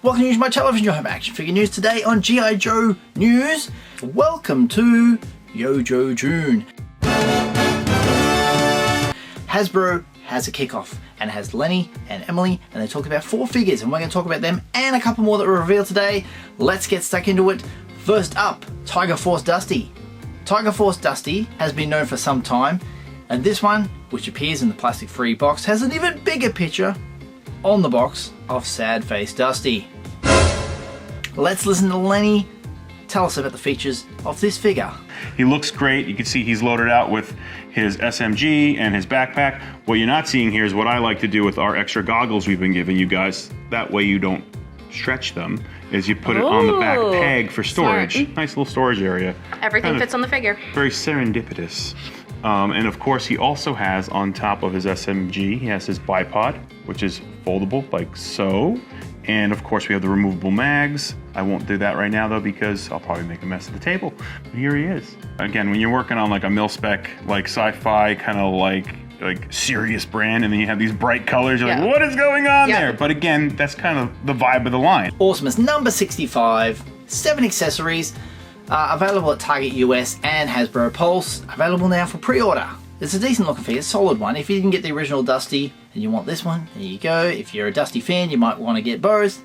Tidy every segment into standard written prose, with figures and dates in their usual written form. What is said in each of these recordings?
Welcome to Usualmike Television, your home action figure news today on G.I. Joe News. Welcome to Yojo June. Hasbro has a kickoff and it has Lenny and Emily, and they talk about 4 figures, and we're going to talk about them and a couple more that were revealed today. Let's get stuck into it. First up, Tiger Force Dusty. Tiger Force Dusty has been known for some time, and this one, which appears in the plastic-free box, has an even bigger picture on the box of Sad Face Dusty. Let's listen to Lenny tell us about the features of this figure. He looks great. You can see he's loaded out with his SMG and his backpack. What you're not seeing here is what I like to do with our extra goggles we've been giving you guys. That way you don't stretch them, is you put it on the back peg for storage. Smart. Nice little storage area. Everything fits on the figure. Very serendipitous. And of course he also has on top of his SMG, he has his bipod, which is foldable like so. And of course we have the removable mags. I won't do that right now though, because I'll probably make a mess of the table. But here he is. Again, when you're working on like a mil-spec, like sci-fi, kind of like serious brand, and then you have these bright colors, you're like, what is going on there? But again, that's kind of the vibe of the line. Awesomeness number 65, 7 accessories, available at Target US and Hasbro Pulse, available now for pre-order. It's a decent looking figure, solid one. If you didn't get the original Dusty and you want this one, there you go. If you're a Dusty fan, you might want to get both.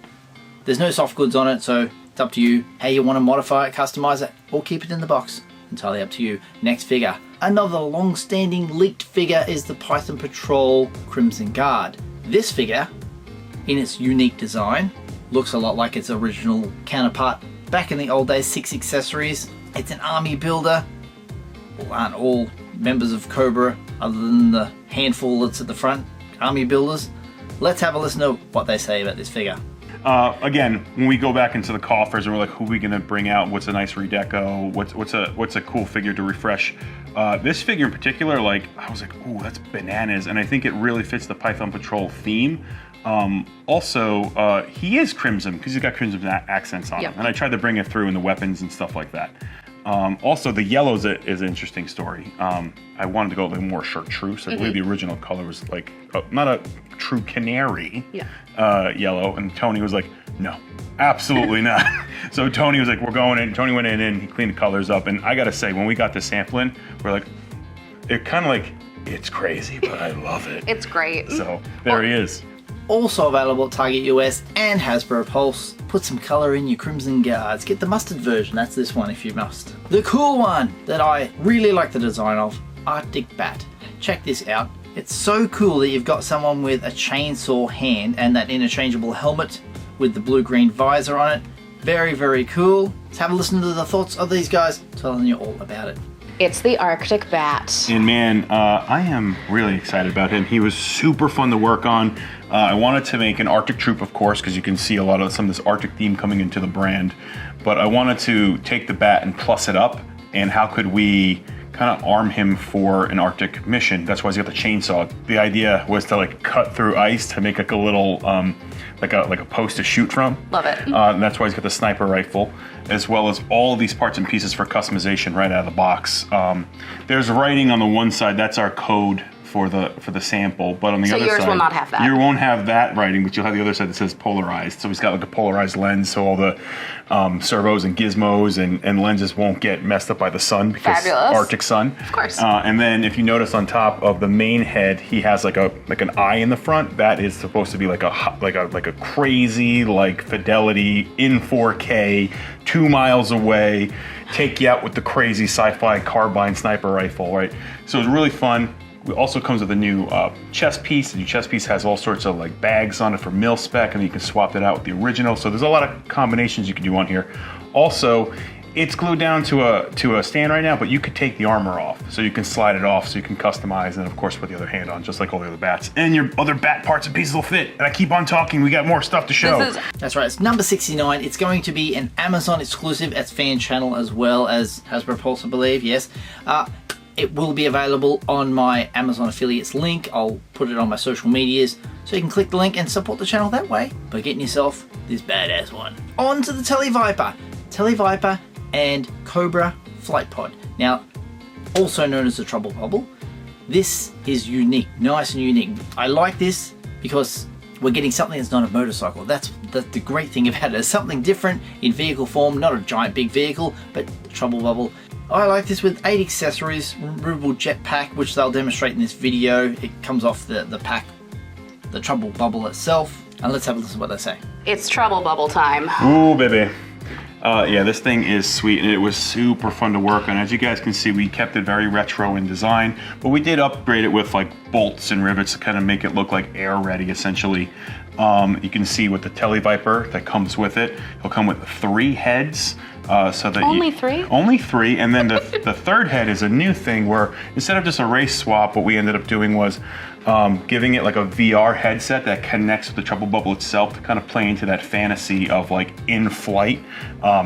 There's no soft goods on it, so it's up to you how you want to modify it, customize it, or keep it in the box. Entirely up to you. Next figure. Another long-standing leaked figure is the Python Patrol Crimson Guard. This figure, in its unique design, looks a lot like its original counterpart back in the old days. 6 accessories. It's an army builder. Well, aren't all members of Cobra, other than the handful that's at the front, army builders? Let's have a listen to what they say about this figure. Again, when we go back into the coffers and we're like, who are we gonna bring out? What's a nice redeco? What's a cool figure to refresh? This figure in particular, like, I was like, ooh, that's bananas, and I think it really fits the Python Patrol theme. Also, he is crimson because he's got crimson accents on him, and I tried to bring it through in the weapons and stuff like that. Also, the yellow is an interesting story. I wanted to go a little more chartreuse. I believe the original color was like, not a true canary yellow. And Tony was like, no, absolutely not. So Tony was like, we're going in. Tony went in and he cleaned the colors up. And I got to say, when we got the sample in, we're like, it kind of like, it's crazy, but I love it. It's great. So there he is. Also available at Target US and Hasbro Pulse. Put some colour in your Crimson Guards. Get the mustard version, that's this one if you must. The cool one that I really like the design of, Arctic Bat. Check this out. It's so cool that you've got someone with a chainsaw hand and that interchangeable helmet with the blue-green visor on it. Very, very cool. Let's have a listen to the thoughts of these guys telling you all about it. It's the Arctic Bat. And man, I am really excited about him. He was super fun to work on. I wanted to make an Arctic troop, of course, because you can see a lot of some of this Arctic theme coming into the brand. But I wanted to take the bat and plus it up. And how could we kind of arm him for an Arctic mission? That's why he's got the chainsaw. The idea was to like cut through ice to make like a little like a post to shoot from. Love it. And that's why he's got the sniper rifle, as well as all of these parts and pieces for customization right out of the box. There's writing on the one side. That's our code for the sample, but on the other side, yours will not have that. You won't have that writing, but you'll have the other side that says polarized. So he's got like a polarized lens, so all the servos and gizmos and lenses won't get messed up by the sun, because Fabulous. Arctic sun. Of course. And then if you notice on top of the main head, he has like an eye in the front. That is supposed to be like a crazy like fidelity in 4K, 2 miles away, take you out with the crazy sci-fi carbine sniper rifle, right? So it's really fun. It also comes with a new chest piece. The new chest piece has all sorts of like bags on it for mil-spec, and you can swap it out with the original. So there's a lot of combinations you can do on here. Also, it's glued down to a stand right now, but you could take the armor off. So you can slide it off so you can customize, and of course put the other hand on, just like all the other bats. And your other bat parts and pieces will fit. And I keep on talking, we got more stuff to show. That's right, it's number 69. It's going to be an Amazon exclusive at Fan Channel as well as Hasbro Pulse, I believe, yes. It will be available on my Amazon affiliates link. I'll put it on my social medias, so you can click the link and support the channel that way by getting yourself this badass one. On to the Televiper. Televiper and Cobra Flight Pod. Now, also known as the Trubble Bubble. This is unique, nice and unique. I like this because we're getting something that's not a motorcycle. That's the great thing about it. It's something different in vehicle form, not a giant big vehicle, but the Trubble Bubble. I like this with 8 accessories, removable jetpack, which they'll demonstrate in this video. It comes off the pack, the Trubble Bubble itself. And let's have a listen to what they say. It's Trubble Bubble time. Ooh, baby. Yeah, this thing is sweet, and it was super fun to work on. As you guys can see, we kept it very retro in design, but we did upgrade it with like bolts and rivets to kind of make it look like air ready, essentially. You can see with the Televiper that comes with it, it'll come with 3 heads. So that Only 3? Only 3, and then the third head is a new thing where instead of just a race swap, what we ended up doing was giving it like a VR headset that connects with the Trubble Bubble itself to kind of play into that fantasy of like in flight.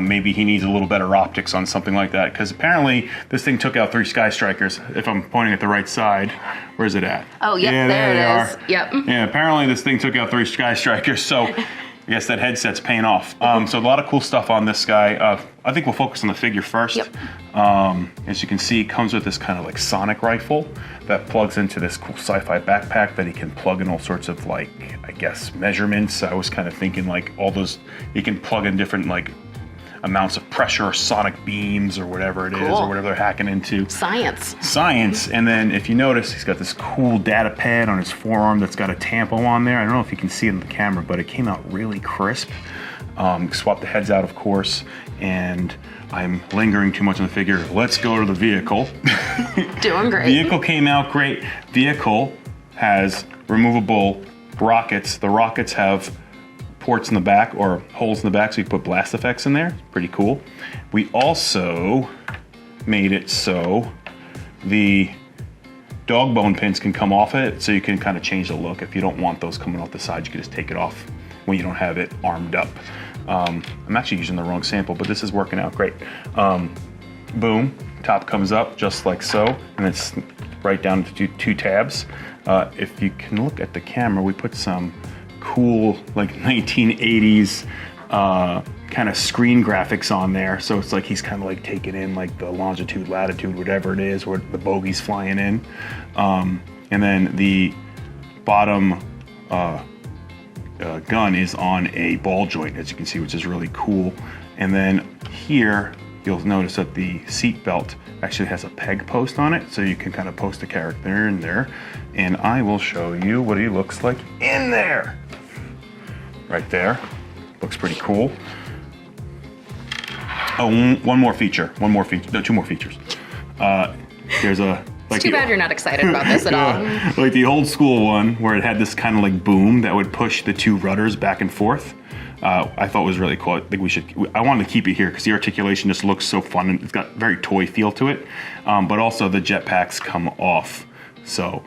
Maybe he needs a little better optics on something like that, because apparently this thing took out 3 Sky Strikers. If I'm pointing at the right side, where's it at? Oh, yep, yeah, there it is. Are. Yep. Yeah, apparently this thing took out 3 Sky Strikers, so I guess that headset's paying off. So a lot of cool stuff on this guy. I think we'll focus on the figure first. Yep. As you can see, it comes with this kind of like sonic rifle that plugs into this cool sci-fi backpack that he can plug in all sorts of like, I guess, measurements. I was kind of thinking like all those, you can plug in different like amounts of pressure or sonic beams or whatever it is, or whatever they're hacking into. Science. And then if you notice, he's got this cool data pad on his forearm that's got a tampo on there. I don't know if you can see it in the camera, but it came out really crisp. Swap the heads out, of course, and I'm lingering too much on the figure. Let's go to the vehicle. Doing great. Vehicle came out great. Vehicle has removable rockets. The rockets have ports in the back, or holes in the back, so you can put blast effects in there. Pretty cool. We also made it so the dog bone pins can come off it, so you can kind of change the look. If you don't want those coming off the side, you can just take it off when you don't have it armed up. I'm actually using the wrong sample, but this is working out great. Boom, top comes up just like so, and it's right down to 2 tabs. If you can look at the camera, we put some cool like 1980s kind of screen graphics on there, so it's like he's kind of like taking in like the longitude, latitude, whatever it is, where the bogey's flying in. And then the bottom gun is on a ball joint, as you can see, which is really cool. And then here you'll notice that the seat belt actually has a peg post on it, so you can kind of post a character in there. And I will show you what he looks like in there. Right there. Looks pretty cool. Oh, one more feature. No, 2 more features. There's a... Like it's too bad you're not excited about this at all. Like the old school one where it had this kind of like boom that would push the 2 rudders back and forth. I thought was really cool. I think I wanted to keep it here because the articulation just looks so fun, and it's got very toy feel to it. But also the jetpacks come off. So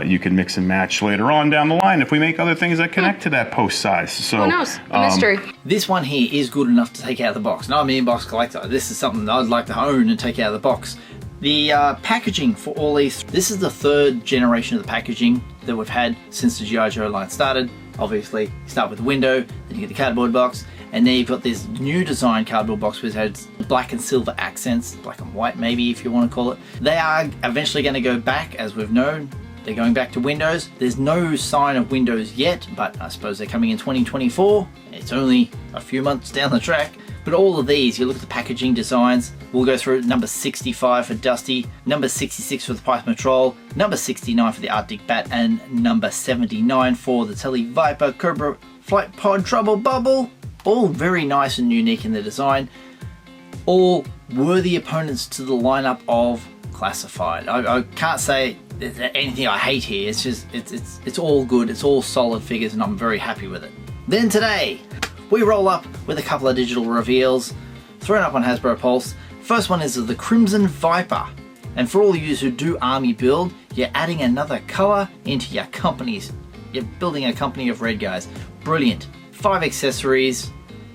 you can mix and match later on down the line if we make other things that connect to that post size. So who knows? A mystery. This one here is good enough to take out of the box. Now I'm an in-box collector. This is something that I'd like to own and take out of the box. The packaging for all these, this is the 3rd generation of the packaging that we've had since the G.I. Joe line started. Obviously, you start with the window, then you get the cardboard box, and then you've got this new design cardboard box which has black and silver accents, black and white maybe if you want to call it. They are eventually going to go back, as we've known. They're going back to Windows. There's no sign of Windows yet, but I suppose they're coming in 2024. It's only a few months down the track. But all of these, you look at the packaging designs, we'll go through number 65 for Dusty, number 66 for the Python Patrol, number 69 for the Arctic Bat, and number 79 for the Televiper Cobra Flight Pod Trubble Bubble. All very nice and unique in their design. All worthy opponents to the lineup of Classified. I can't say anything I hate here. It's just, it's all good. It's all solid figures, and I'm very happy with it. Then today, we roll up with a couple of digital reveals thrown up on Hasbro Pulse. First one is of the Crimson Viper. And for all of you who do army build, you're adding another color into your companies. You're building a company of red guys. Brilliant. 5 accessories.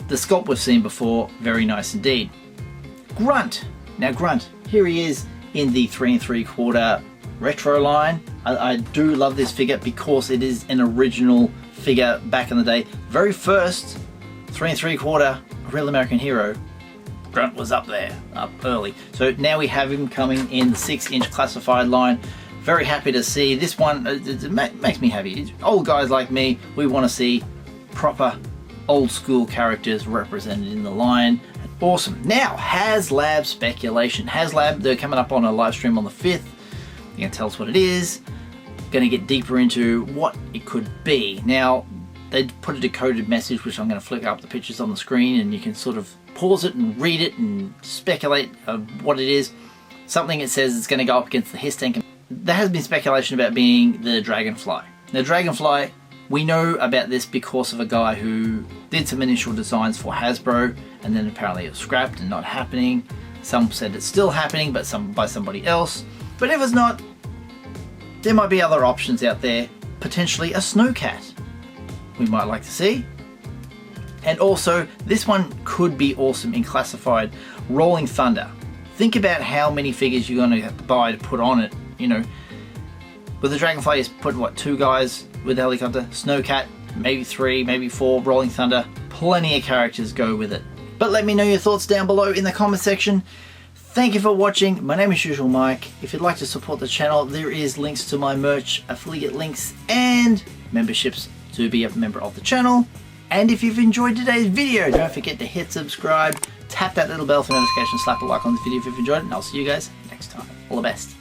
The sculpt we've seen before, very nice indeed. Grunt. Now Grunt, here he is in the 3 3/4 retro line. I do love this figure because it is an original figure back in the day. Very first 3 3/4 Real American Hero, Grunt was up there, up early. So now we have him coming in the 6-inch Classified line. Very happy to see this one. It makes me happy. Old guys like me, we want to see proper old school characters represented in the line. Awesome. Now, HasLab speculation. HasLab, they're coming up on a live stream on the 5th. You can tell us what it is. Going to get deeper into what it could be. Now, they put a decoded message, which I'm going to flick up the pictures on the screen, and you can sort of pause it and read it and speculate what it is. Something it says it's going to go up against the Hiss tank. There has been speculation about being the Dragonfly. Now, Dragonfly, we know about this because of a guy who did some initial designs for Hasbro, and then apparently it was scrapped and not happening. Some said it's still happening, but by somebody else. But if it's not, there might be other options out there. Potentially a Snowcat we might like to see. And also, this one could be awesome in classified. Rolling Thunder. Think about how many figures you're going to have to buy to put on it. You know, with the Dragonfly, is put what, 2 guys with the helicopter. Snowcat, maybe 3, maybe 4. Rolling Thunder, plenty of characters go with it. But let me know your thoughts down below in the comment section. Thank you for watching. My name is Usualmike. If you'd like to support the channel, there is links to my merch, affiliate links, and memberships to be a member of the channel. And if you've enjoyed today's video, don't forget to hit subscribe, tap that little bell for notifications, slap a like on this video if you've enjoyed it, and I'll see you guys next time. All the best.